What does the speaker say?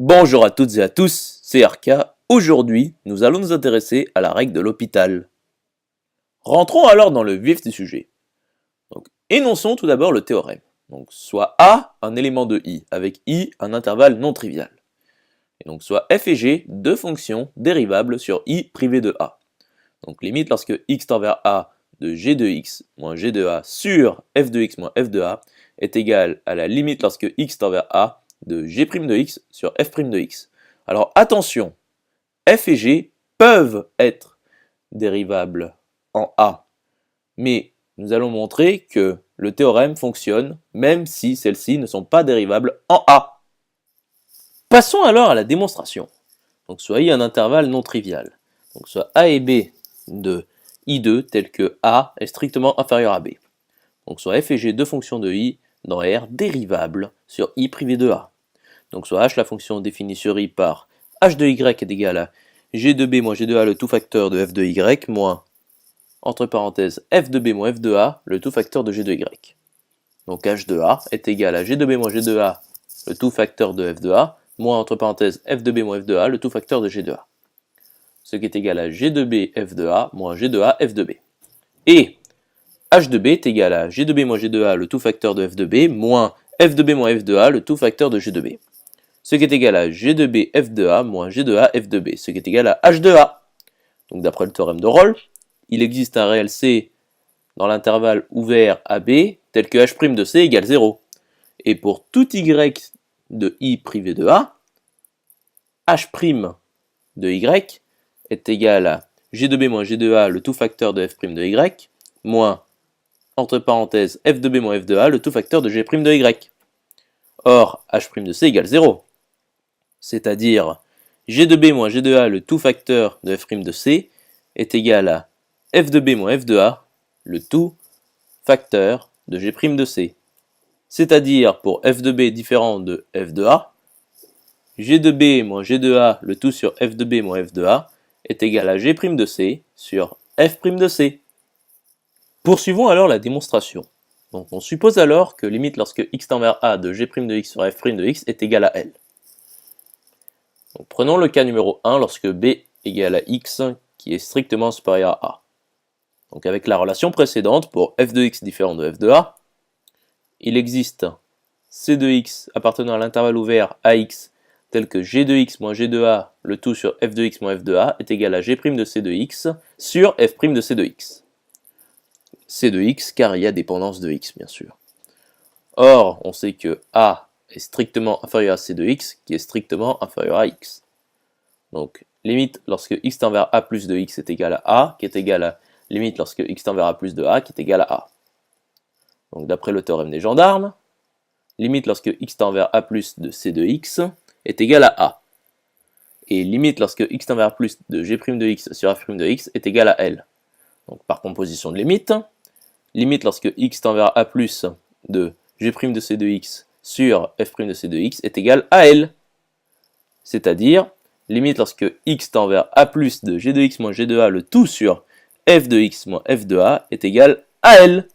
Bonjour à toutes et à tous, c'est RK. Aujourd'hui, nous allons nous intéresser à la règle de l'hôpital. Rentrons alors dans le vif du sujet. Énonçons tout d'abord le théorème. Soit A, un élément de I, avec I, un intervalle non trivial. Et soit f et g, deux fonctions dérivables sur I privé de A. Limite lorsque x tend vers A de g de x moins g de A sur f de x moins f de A est égale à la limite lorsque x tend vers A de g' de x sur f' de x. Alors attention, f et g peuvent être dérivables en A, mais nous allons montrer que le théorème fonctionne même si celles-ci ne sont pas dérivables en A. Passons alors à la démonstration. Soit I un intervalle non trivial. Soit A et B de I2 tel que A est strictement inférieur à B. Soit f et g deux fonctions de I dans R dérivables sur I privé de A. Soit h la fonction définie sur I par h de y est égal à g de b moins g de a le tout facteur de f de y moins, entre parenthèses, f de b moins f de a le tout facteur de g de y. H de a est égal à g de b moins g de a le tout facteur de f de a moins, entre parenthèses, f de b moins f de a le tout facteur de g de a. Ce qui est égal à g de b f de a moins g de a f de b. Et h de b est égal à g de b moins g de a le tout facteur de f de b moins f de b moins f de a le tout facteur de g de b. Ce qui est égal à g de b f de a moins g de a f de b, ce qui est égal à h de a. D'après le théorème de Rolle, il existe un réel c dans l'intervalle ouvert AB tel que h' de c égale 0. Et pour tout y de I privé de A, h' de y est égal à g de b moins g de a le tout facteur de f' de y moins, entre parenthèses, f de b moins f de a le tout facteur de g' de y. Or, h' de c égale 0. C'est-à-dire g de b moins g de a le tout facteur de f' de c est égal à f de b moins f de a le tout facteur de g' de c. C'est-à-dire pour f de b différent de f de a, g de b moins g de a le tout sur f de b moins f de a est égal à g' de c sur f' de c. Poursuivons alors la démonstration. On suppose alors que limite lorsque x tend vers a de g' de x sur f' de x est égal à L. Prenons le cas numéro 1 lorsque b égale à x qui est strictement supérieur à a. Avec la relation précédente, pour f de x différent de f de a, il existe c de x appartenant à l'intervalle ouvert ax tel que g de x moins g de a le tout sur f de x moins f de a est égal à g' de c de x sur f' de c de x. C de x car il y a dépendance de x bien sûr. Or, on sait que a est strictement inférieur à c de x, qui est strictement inférieur à x. Limite lorsque x tend vers a plus de x est égal à a, qui est égal à limite lorsque x tend vers a plus de a, qui est égal à a. D'après le théorème des gendarmes, limite lorsque x tend vers a plus de c de x est égal à a. Et limite lorsque x tend vers plus de g' de x sur f' de x est égal à L. Par composition de limite, limite lorsque x tend vers a plus de g' de c de x sur f' de c de x est égal à L. C'est-à-dire, limite lorsque x tend vers a plus de g de x moins g de a le tout sur f de x moins f de a est égal à L.